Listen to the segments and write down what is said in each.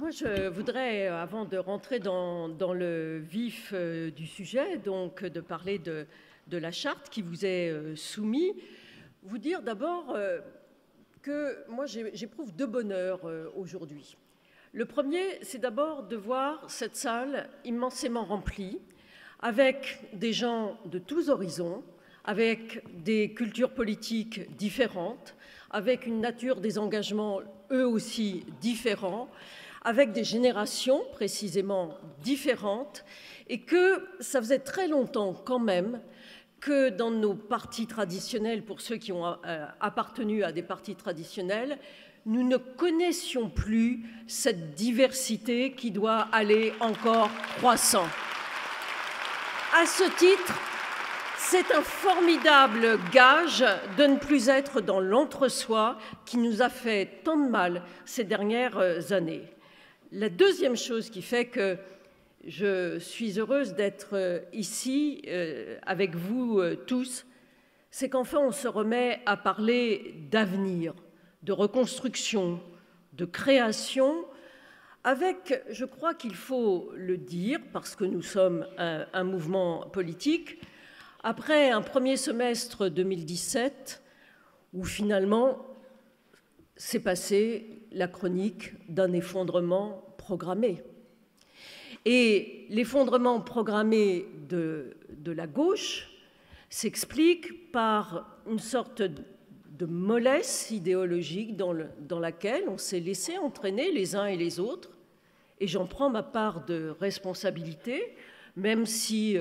Moi, je voudrais, avant de rentrer dans le vif du sujet, donc de parler de la charte qui vous est soumise, vous dire d'abord que moi, j'éprouve deux bonheurs aujourd'hui. Le premier, c'est d'abord de voir cette salle immensément remplie, avec des gens de tous horizons, avec des cultures politiques différentes, avec une nature des engagements eux aussi différents, avec des générations précisément différentes, et que ça faisait très longtemps quand même que dans nos partis traditionnels, pour ceux qui ont appartenu à des partis traditionnels, nous ne connaissions plus cette diversité qui doit aller encore croissant. À ce titre, c'est un formidable gage de ne plus être dans l'entre-soi qui nous a fait tant de mal ces dernières années. La deuxième chose qui fait que je suis heureuse d'être ici avec vous tous, c'est qu'enfin on se remet à parler d'avenir, de reconstruction, de création, avec, je crois qu'il faut le dire, parce que nous sommes un mouvement politique, après un premier semestre 2017, où finalement s'est passée la chronique d'un effondrement programmé. Et l'effondrement programmé de la gauche s'explique par une sorte de mollesse idéologique dans laquelle on s'est laissé entraîner les uns et les autres. Et j'en prends ma part de responsabilité, même si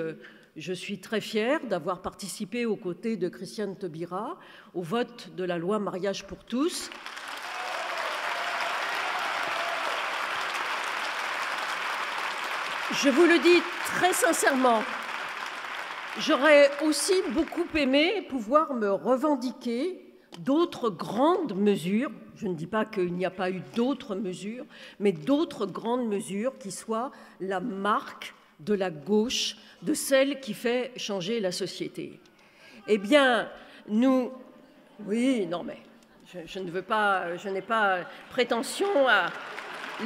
je suis très fière d'avoir participé aux côtés de Christiane Taubira au vote de la loi Mariage pour tous. Je vous le dis très sincèrement, j'aurais aussi beaucoup aimé pouvoir me revendiquer d'autres grandes mesures, je ne dis pas qu'il n'y a pas eu d'autres mesures, mais d'autres grandes mesures qui soient la marque de la gauche, de celle qui fait changer la société. Eh bien, nous... Oui, non mais je ne veux pas, je n'ai pas prétention à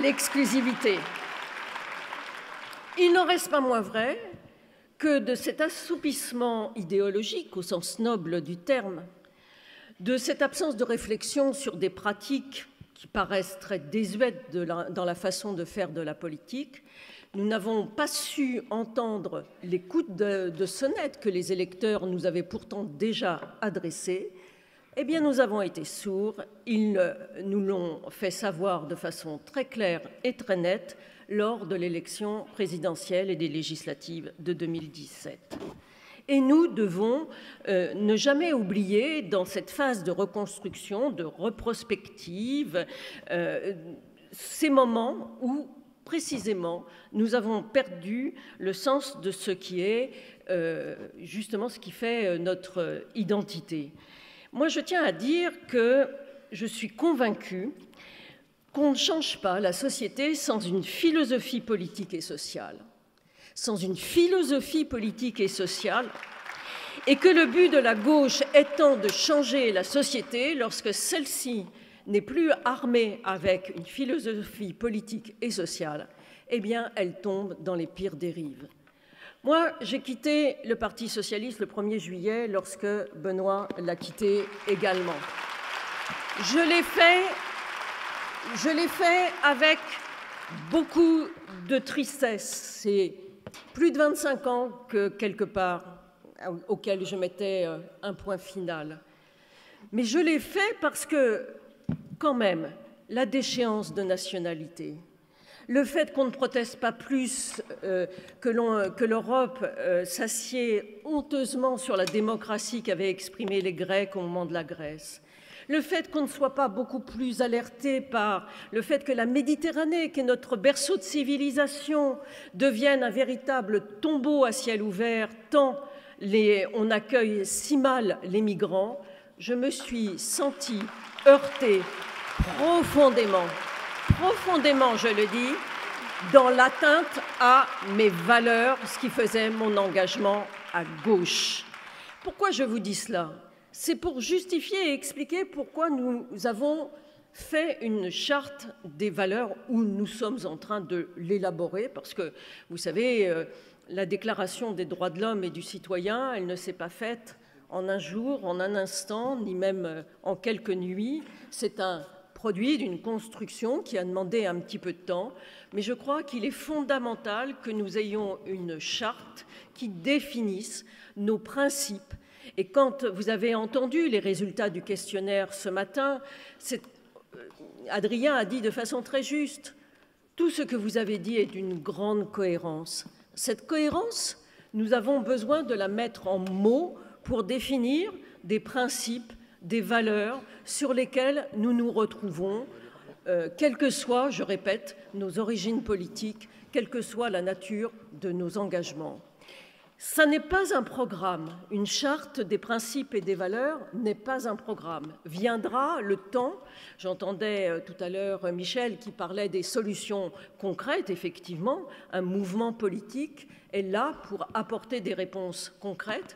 l'exclusivité. Il n'en reste pas moins vrai que de cet assoupissement idéologique, au sens noble du terme, de cette absence de réflexion sur des pratiques qui paraissent très désuètes dans la façon de faire de la politique, nous n'avons pas su entendre les coups de sonnette que les électeurs nous avaient pourtant déjà adressés. Eh bien, nous avons été sourds, ils nous l'ont fait savoir de façon très claire et très nette lors de l'élection présidentielle et des législatives de 2017. Et nous devons ne jamais oublier, dans cette phase de reconstruction, de reprospective, ces moments où, précisément, nous avons perdu le sens de ce qui est justement ce qui fait notre identité. Moi, je tiens à dire que je suis convaincue qu'on ne change pas la société sans une philosophie politique et sociale. Sans une philosophie politique et sociale, et que le but de la gauche étant de changer la société lorsque celle-ci n'est plus armée avec une philosophie politique et sociale, eh bien, elle tombe dans les pires dérives. Moi, j'ai quitté le Parti socialiste le 1er juillet lorsque Benoît l'a quitté également. Je l'ai fait avec beaucoup de tristesse. C'est plus de 25 ans que, quelque part, auquel je mettais un point final. Mais je l'ai fait parce que, quand même, la déchéance de nationalité, le fait qu'on ne proteste pas plus que l'Europe s'assied honteusement sur la démocratie qu'avaient exprimée les Grecs au moment de la Grèce, le fait qu'on ne soit pas beaucoup plus alerté par le fait que la Méditerranée, qui est notre berceau de civilisation, devienne un véritable tombeau à ciel ouvert, tant on accueille si mal les migrants, je me suis sentie heurtée profondément, je le dis, dans l'atteinte à mes valeurs, ce qui faisait mon engagement à gauche. Pourquoi je vous dis cela ? C'est pour justifier et expliquer pourquoi nous avons fait une charte des valeurs où nous sommes en train de l'élaborer, parce que, vous savez, la Déclaration des droits de l'homme et du citoyen, elle ne s'est pas faite en un jour, en un instant, ni même en quelques nuits. C'est un produit d'une construction qui a demandé un petit peu de temps, mais je crois qu'il est fondamental que nous ayons une charte qui définisse nos principes. Et quand vous avez entendu les résultats du questionnaire ce matin, Adrien a dit de façon très juste, tout ce que vous avez dit est d'une grande cohérence. Cette cohérence, nous avons besoin de la mettre en mots pour définir des principes, des valeurs sur lesquelles nous nous retrouvons, quelles que soient, je répète, nos origines politiques, quelle que soit la nature de nos engagements. Ça n'est pas un programme. Une charte des principes et des valeurs n'est pas un programme. Viendra le temps, j'entendais tout à l'heure Michel qui parlait des solutions concrètes, effectivement, un mouvement politique est là pour apporter des réponses concrètes,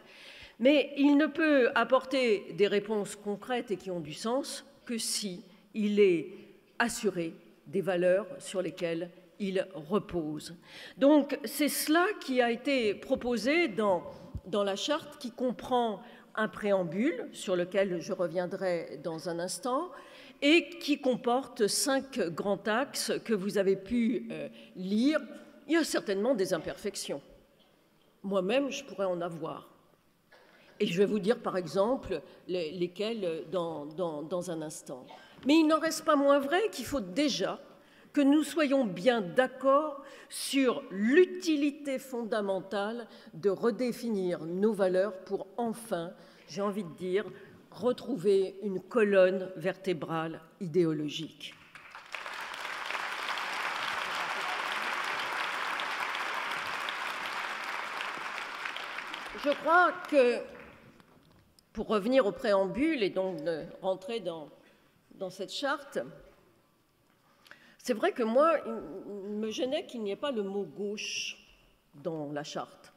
mais il ne peut apporter des réponses concrètes et qui ont du sens que si il est assuré des valeurs sur lesquelles il repose. Donc c'est cela qui a été proposé dans la charte qui comprend un préambule sur lequel je reviendrai dans un instant et qui comporte 5 grands axes que vous avez pu lire. Il y a certainement des imperfections. Moi-même, je pourrais en avoir. Et je vais vous dire par exemple lesquelles dans un instant. Mais il n'en reste pas moins vrai qu'il faut déjà que nous soyons bien d'accord sur l'utilité fondamentale de redéfinir nos valeurs pour enfin, j'ai envie de dire, retrouver une colonne vertébrale idéologique. Je crois que, pour revenir au préambule et donc rentrer dans cette charte, c'est vrai que moi, il me gênait qu'il n'y ait pas le mot « gauche » dans la charte.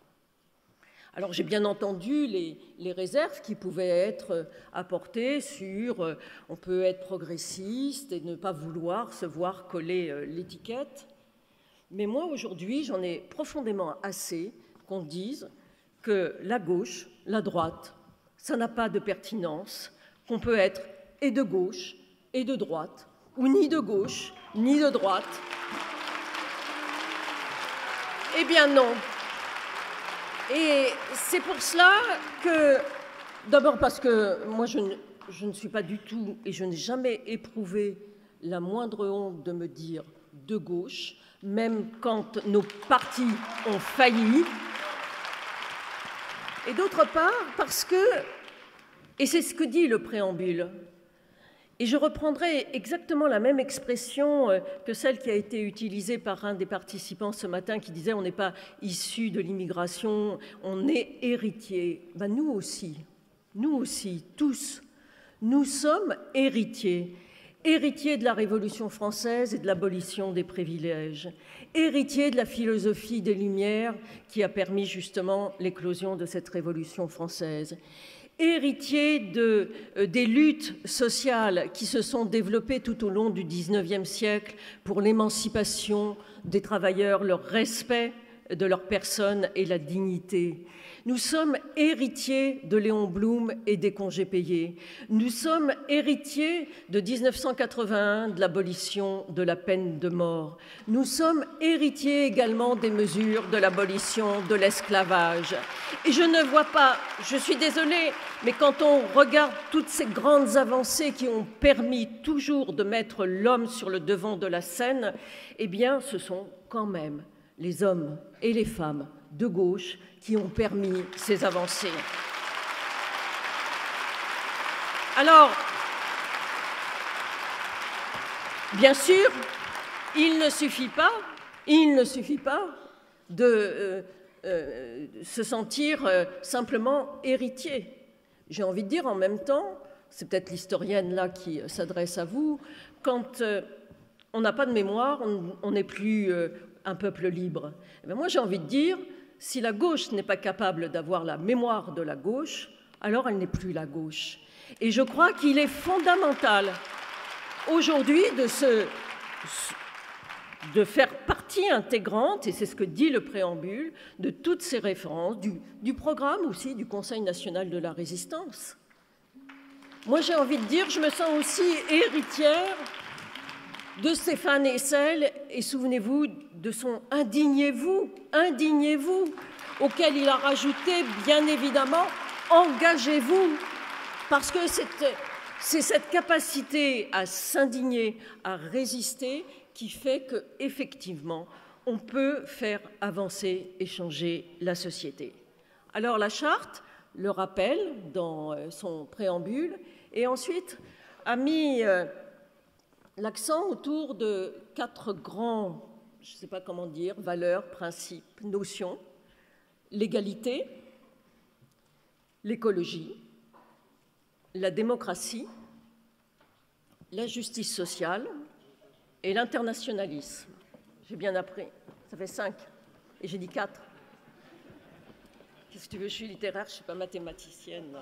Alors j'ai bien entendu les réserves qui pouvaient être apportées sur on peut être progressiste et ne pas vouloir se voir coller l'étiquette. Mais moi, aujourd'hui, j'en ai profondément assez qu'on dise que la gauche, la droite, ça n'a pas de pertinence, qu'on peut être et de gauche et de droite, ou ni de gauche, ni de droite. Eh bien non. Et c'est pour cela que, d'abord parce que moi je ne suis pas du tout, et je n'ai jamais éprouvé la moindre honte de me dire de gauche, même quand nos partis ont failli. Et d'autre part parce que, et c'est ce que dit le préambule, et je reprendrai exactement la même expression que celle qui a été utilisée par un des participants ce matin qui disait « on n'est pas issu de l'immigration, on est héritier ». Ben, nous aussi, tous, nous sommes héritiers. Héritiers de la Révolution française et de l'abolition des privilèges. Héritiers de la philosophie des Lumières qui a permis justement l'éclosion de cette Révolution française. Héritiers des luttes sociales qui se sont développées tout au long du XIXe siècle pour l'émancipation des travailleurs, leur respect de leur personne et la dignité. Nous sommes héritiers de Léon Blum et des congés payés. Nous sommes héritiers de 1981, de l'abolition de la peine de mort. Nous sommes héritiers également des mesures de l'abolition de l'esclavage. Et je ne vois pas, je suis désolée, mais quand on regarde toutes ces grandes avancées qui ont permis toujours de mettre l'homme sur le devant de la scène, eh bien, ce sont quand même les hommes et les femmes de gauche qui ont permis ces avancées. Alors, bien sûr, il ne suffit pas de se sentir simplement héritier. J'ai envie de dire en même temps, c'est peut-être l'historienne là qui s'adresse à vous, quand on n'a pas de mémoire, on n'est plus un peuple libre. Et bien moi j'ai envie de dire, si la gauche n'est pas capable d'avoir la mémoire de la gauche, alors elle n'est plus la gauche. Et je crois qu'il est fondamental aujourd'hui de faire partie intégrante, et c'est ce que dit le préambule, de toutes ces références, du programme aussi du Conseil national de la résistance. Moi, j'ai envie de dire, je me sens aussi héritière de Stéphane Hessel, et souvenez-vous de son « indignez-vous », auquel il a rajouté, bien évidemment, « engagez-vous », parce que c'est cette capacité à s'indigner, à résister, qui fait qu'effectivement, on peut faire avancer et changer la société. Alors la charte le rappelle dans son préambule, et ensuite a mis l'accent autour de 4 grands, je ne sais pas comment dire, valeurs, principes, notions: l'égalité, l'écologie, la démocratie, la justice sociale et l'internationalisme. J'ai bien appris, ça fait 5, et j'ai dit 4. Qu'est-ce que tu veux, je suis littéraire, je ne suis pas mathématicienne. Non.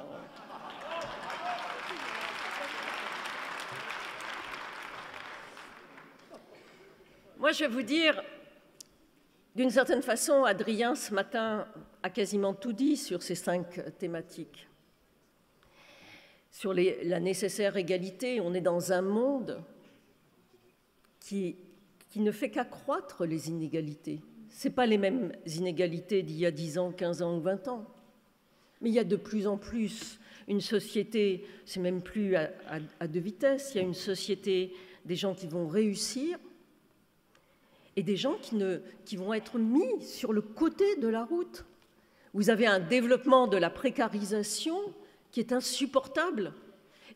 Moi, je vais vous dire, d'une certaine façon, Adrien, ce matin, a quasiment tout dit sur ces 5 thématiques. Sur la nécessaire égalité, on est dans un monde qui ne fait qu'accroître les inégalités. Ce n'est pas les mêmes inégalités d'il y a 10 ans, 15 ans ou 20 ans. Mais il y a de plus en plus une société, c'est même plus à 2 vitesses, il y a une société des gens qui vont réussir et des gens qui vont être mis sur le côté de la route. Vous avez un développement de la précarisation qui est insupportable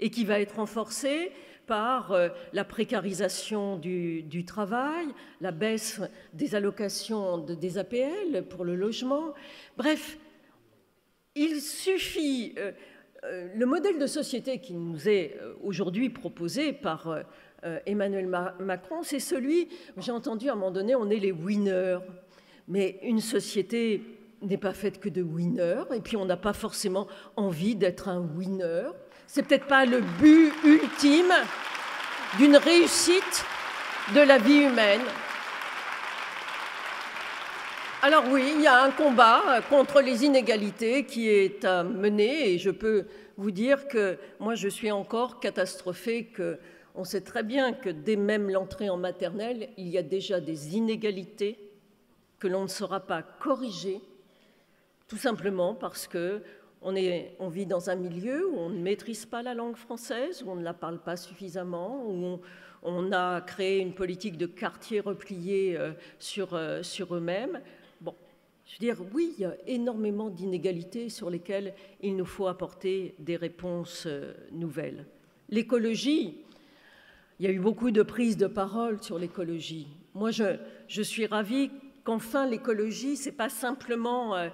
et qui va être renforcé par la précarisation du travail, la baisse des allocations des APL pour le logement. Bref, il suffit, le modèle de société qui nous est aujourd'hui proposé par Emmanuel Macron, c'est celui, j'ai entendu à un moment donné, on est les winners, mais une société n'est pas faite que de winners, et puis on n'a pas forcément envie d'être un winner. C'est peut-être pas le but ultime d'une réussite de la vie humaine. Alors oui, il y a un combat contre les inégalités qui est à mener, et je peux vous dire que moi je suis encore catastrophée qu'on sait très bien que dès même l'entrée en maternelle, il y a déjà des inégalités que l'on ne saura pas corriger, tout simplement parce qu'on vit dans un milieu où on ne maîtrise pas la langue française, où on ne la parle pas suffisamment, où on a créé une politique de quartier replié sur eux-mêmes. Bon, je veux dire, oui, il y a énormément d'inégalités sur lesquelles il nous faut apporter des réponses nouvelles. L'écologie, il y a eu beaucoup de prises de parole sur l'écologie. Moi, je suis ravie qu'enfin l'écologie, ce n'est pas simplement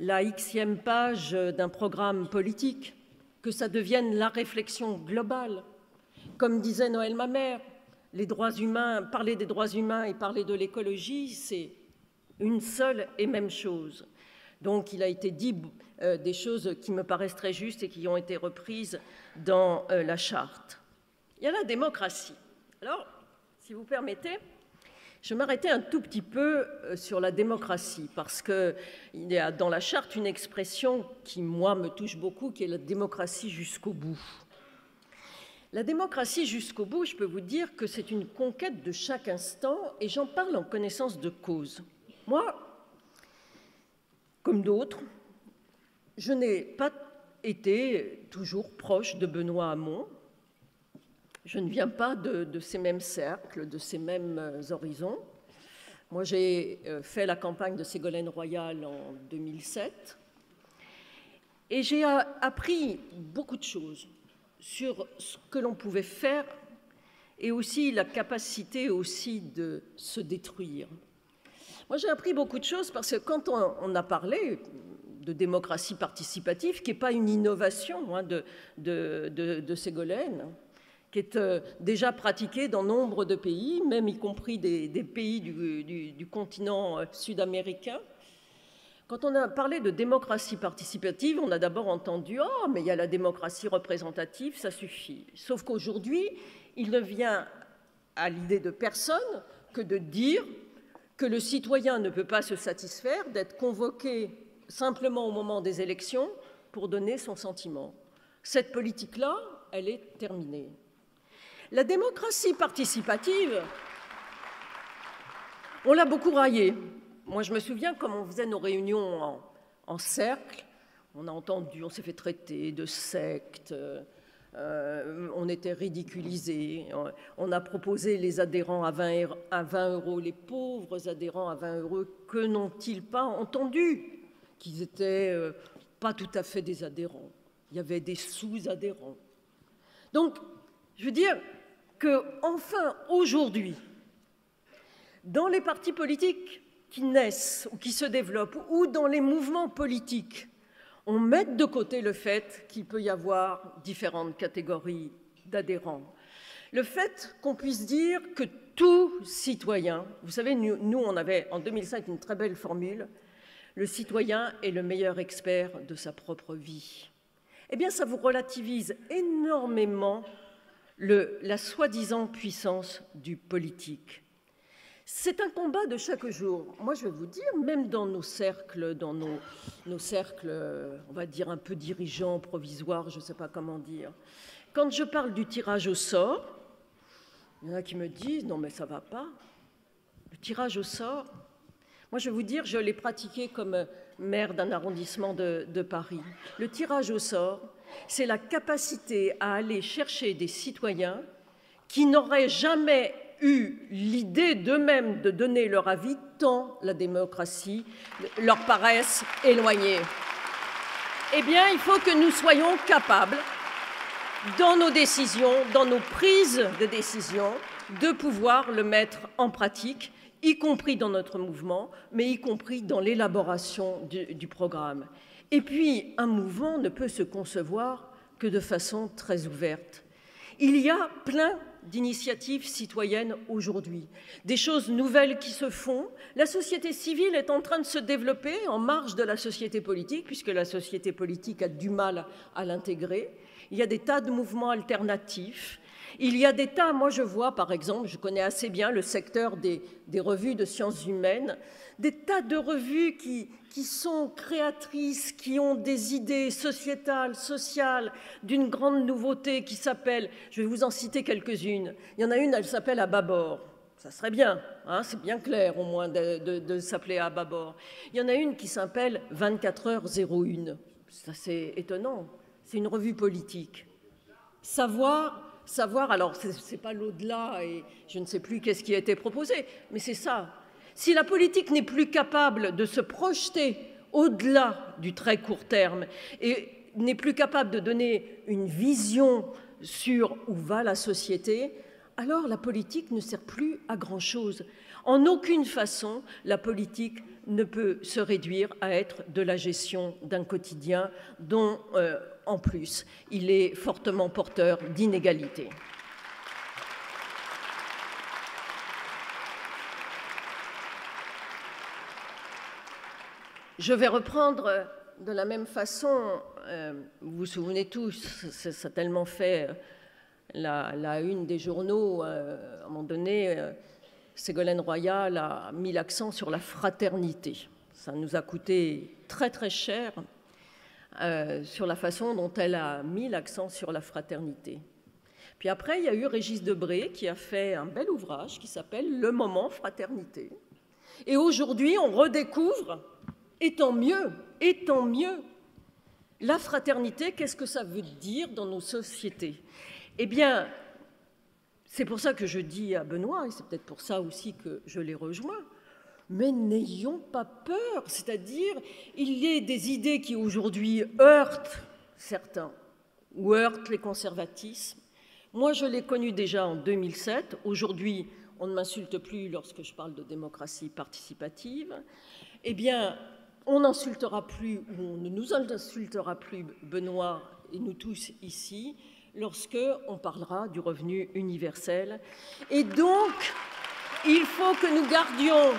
la Xème page d'un programme politique, que ça devienne la réflexion globale. Comme disait Noël Mamère, les droits humains, parler des droits humains et parler de l'écologie, c'est une seule et même chose. Donc il a été dit des choses qui me paraissent très justes et qui ont été reprises dans la charte. Il y a la démocratie. Alors, si vous permettez, je vais m'arrêter un tout petit peu sur la démocratie, parce qu'il y a dans la charte une expression qui, moi, me touche beaucoup, qui est la démocratie jusqu'au bout. La démocratie jusqu'au bout, je peux vous dire que c'est une conquête de chaque instant, et j'en parle en connaissance de cause. Moi, comme d'autres, je n'ai pas été toujours proche de Benoît Hamon. Je ne viens pas de ces mêmes cercles, de ces mêmes horizons. Moi, j'ai fait la campagne de Ségolène Royal en 2007 et j'ai appris beaucoup de choses sur ce que l'on pouvait faire et aussi la capacité aussi de se détruire. Moi, j'ai appris beaucoup de choses parce que quand on a parlé de démocratie participative, qui n'est pas une innovation de Ségolène, qui est déjà pratiquée dans nombre de pays, même y compris des pays du continent sud-américain. Quand on a parlé de démocratie participative, on a d'abord entendu « Ah, mais il y a la démocratie représentative, ça suffit ». Sauf qu'aujourd'hui, il ne vient à l'idée de personne que de dire que le citoyen ne peut pas se satisfaire d'être convoqué simplement au moment des élections pour donner son sentiment. Cette politique-là, elle est terminée. La démocratie participative, on l'a beaucoup raillée. Moi, je me souviens, comme on faisait nos réunions en cercle, on a entendu, on s'est fait traiter de secte, on était ridiculisés, on a proposé les adhérents à 20 €, les pauvres adhérents à 20 €, que n'ont-ils pas entendu? Qu'ils n'étaient pas tout à fait des adhérents, il y avait des sous-adhérents. Donc, je veux dire que, enfin, aujourd'hui, dans les partis politiques qui naissent ou qui se développent, ou dans les mouvements politiques, on met de côté le fait qu'il peut y avoir différentes catégories d'adhérents. Le fait qu'on puisse dire que tout citoyen, vous savez, nous on avait en 2005 une très belle formule, le citoyen est le meilleur expert de sa propre vie. Eh bien, ça vous relativise énormément la soi-disant puissance du politique. C'est un combat de chaque jour. Moi, je vais vous dire, même dans nos cercles, nos cercles, on va dire un peu dirigeants, provisoires, je ne sais pas comment dire, quand je parle du tirage au sort, il y en a qui me disent « non, mais ça ne va pas ». Le tirage au sort, moi, je vais vous dire, je l'ai pratiqué comme maire d'un arrondissement de Paris. Le tirage au sort, c'est la capacité à aller chercher des citoyens qui n'auraient jamais eu l'idée d'eux-mêmes de donner leur avis tant la démocratie leur paraisse éloignée. Eh bien, il faut que nous soyons capables, dans nos décisions, dans nos prises de décision, de pouvoir le mettre en pratique, y compris dans notre mouvement, mais y compris dans l'élaboration du programme. Et puis, un mouvement ne peut se concevoir que de façon très ouverte. Il y a plein d'initiatives citoyennes aujourd'hui, des choses nouvelles qui se font. La société civile est en train de se développer en marge de la société politique, puisque la société politique a du mal à l'intégrer. Il y a des tas de mouvements alternatifs. Il y a des tas, moi je vois par exemple, je connais assez bien le secteur des revues de sciences humaines, des tas de revues qui sont créatrices, qui ont des idées sociétales, sociales, d'une grande nouveauté qui s'appelle, je vais vous en citer quelques-unes, il y en a une, elle s'appelle À bâbord. Ça serait bien, hein, c'est bien clair au moins de s'appeler À bâbord. Il y en a une qui s'appelle 24h01. Ça c'est étonnant, c'est une revue politique. Savoir, alors c'est pas l'au-delà et je ne sais plus qu'est-ce qui a été proposé, mais c'est ça. Si la politique n'est plus capable de se projeter au-delà du très court terme et n'est plus capable de donner une vision sur où va la société, alors la politique ne sert plus à grand-chose. En aucune façon, la politique ne peut se réduire à être de la gestion d'un quotidien dont, en plus, il est fortement porteur d'inégalités. Je vais reprendre de la même façon, vous vous souvenez tous, ça a tellement fait la une des journaux, à un moment donné, Ségolène Royal a mis l'accent sur la fraternité. Ça nous a coûté très très cher sur la façon dont elle a mis l'accent sur la fraternité. Puis après, il y a eu Régis Debray qui a fait un bel ouvrage qui s'appelle « Le moment fraternité ». Et aujourd'hui, on redécouvre, et tant mieux, la fraternité, qu'est-ce que ça veut dire dans nos sociétés? Eh bien, c'est pour ça que je dis à Benoît, et c'est peut-être pour ça aussi que je les rejoins, mais n'ayons pas peur, c'est-à-dire il y a des idées qui aujourd'hui heurtent certains, ou heurtent les conservatismes. Moi, je l'ai connu déjà en 2007, aujourd'hui, on ne m'insulte plus lorsque je parle de démocratie participative. Eh bien, on n'insultera plus, ou on ne nous insultera plus, Benoît et nous tous ici, lorsque on parlera du revenu universel. Et donc, il faut que nous gardions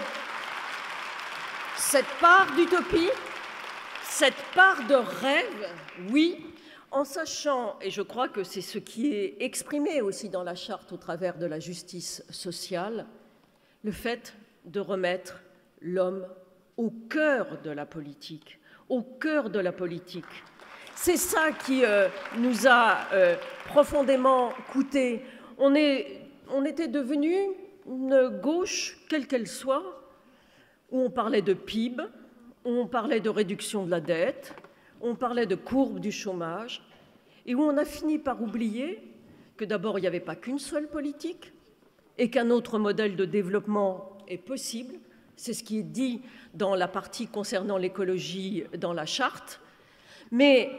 cette part d'utopie, cette part de rêve, oui, en sachant, et je crois que c'est ce qui est exprimé aussi dans la charte au travers de la justice sociale, le fait de remettre l'homme au cœur de la politique, au cœur de la politique. C'est ça qui nous a profondément coûté. On était devenu une gauche, quelle qu'elle soit, où on parlait de PIB, où on parlait de réduction de la dette, où on parlait de courbe du chômage, et où on a fini par oublier que d'abord, il n'y avait pas qu'une seule politique, et qu'un autre modèle de développement est possible. C'est ce qui est dit dans la partie concernant l'écologie dans la charte. Mais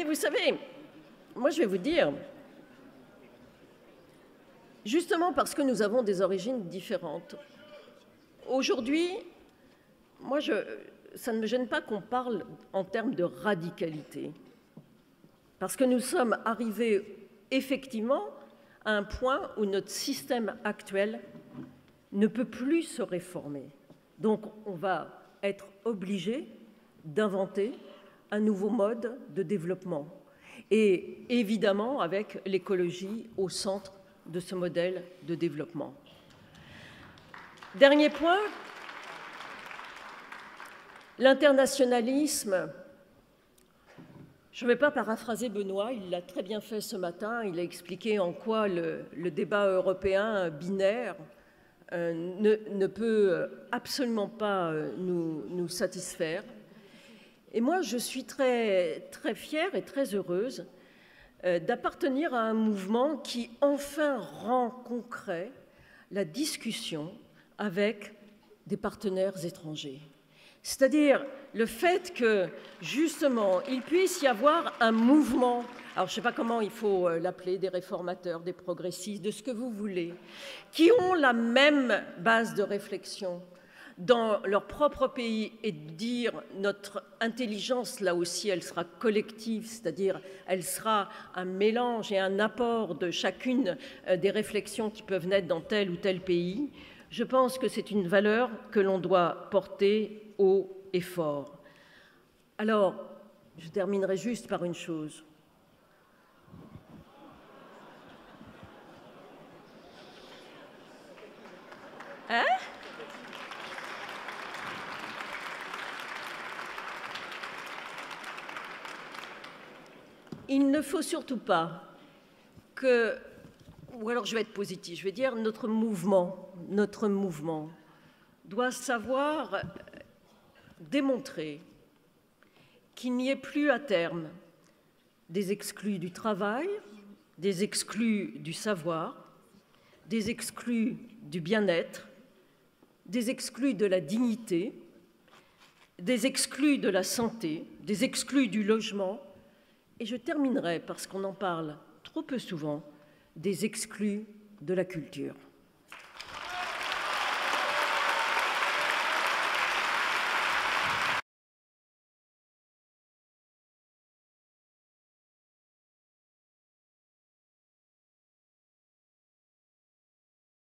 vous savez, moi je vais vous dire, justement parce que nous avons des origines différentes, aujourd'hui, moi ça ne me gêne pas qu'on parle en termes de radicalité, parce que nous sommes arrivés effectivement à un point où notre système actuel ne peut plus se réformer. Donc on va être obligé d'inventer un nouveau mode de développement, et évidemment avec l'écologie au centre de ce modèle de développement. Dernier point, l'internationalisme. Je ne vais pas paraphraser Benoît, il l'a très bien fait ce matin, il a expliqué en quoi le débat européen binaire ne peut absolument pas nous satisfaire. Et moi, je suis très, très fière et très heureuse d'appartenir à un mouvement qui enfin rend concret la discussion avec des partenaires étrangers. C'est-à-dire le fait que, justement, il puisse y avoir un mouvement, alors je ne sais pas comment il faut l'appeler, des réformateurs, des progressistes, de ce que vous voulez, qui ont la même base de réflexion dans leur propre pays et de dire notre intelligence, là aussi, elle sera collective, c'est-à-dire elle sera un mélange et un apport de chacune des réflexions qui peuvent naître dans tel ou tel pays. Je pense que c'est une valeur que l'on doit porter haut et fort. Alors, je terminerai juste par une chose. Hein ? Il ne faut surtout pas que, ou alors je vais être positif, je vais dire notre mouvement doit savoir démontrer qu'il n'y ait plus à terme des exclus du travail, des exclus du savoir, des exclus du bien-être, des exclus de la dignité, des exclus de la santé, des exclus du logement. Et je terminerai, parce qu'on en parle trop peu souvent, des exclus de la culture.